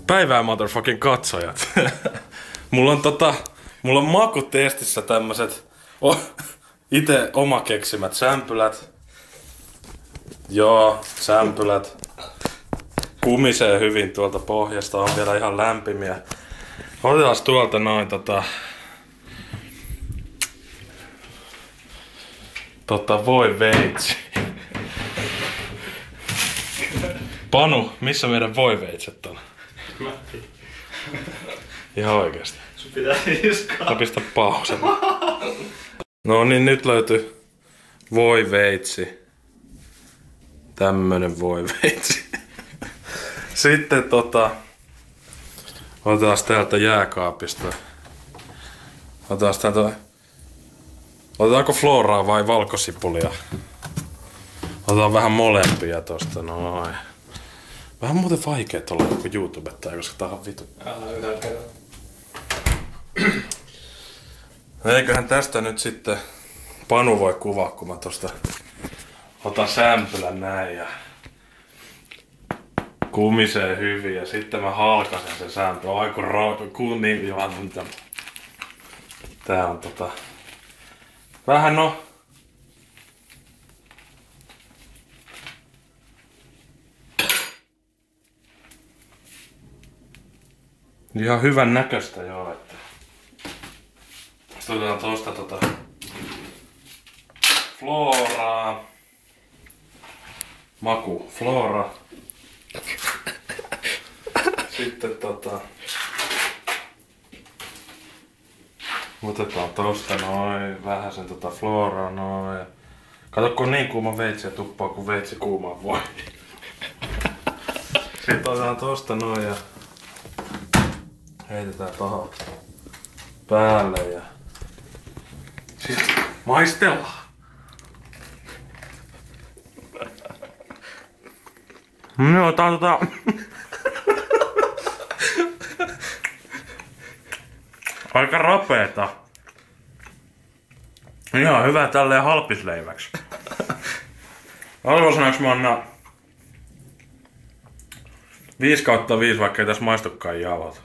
Päivää motherfucking katsojat. Mulla on makutestissä tämmöset ite oma keksimät sämpylät. Joo, sämpylät. Kumisee hyvin tuolta pohjasta, on vielä ihan lämpimiä. Otetaan tuolta noin voi veitsi. Panu, missä meidän voiveitset on? Ihan oikeesti. Sun pitää iskaa. Mä pistän pausen. No niin, nyt löytyy voiveitsi. Tämmönen voiveitsi. Sitten otetaan täältä jääkaapista. Otetaanko floraa vai valkosipulia? Otetaan vähän molempia tosta noin. Vähän muuten vaikeet olla joku YouTubettaja, koska tää on vitu. Eiköhän tästä nyt sitten Panu voi kuvaa, kun mä tosta otan sämpylän näin ja kumisee hyvin ja sitten mä halkasen sen sämpylän. Aiku tää on vähän ihan hyvän näköistä joo, että sitten otetaan tosta floraa. Maku flora. Sitten otetaan tosta noin vähän sen floraa noin. Kato kun on niin kuuma veitsi ja tuppaa kun veitsi kuumaan voi. Sitten otetaan tosta noin ja heitetään tohon päälle ja sitten maistellaan. No tää on aika rapeeta. Ihan hyvä tälleen halpisleiväksi. Arvosanaanko mä annan 5/5, vaikka ei tässä maistukaan jauhot.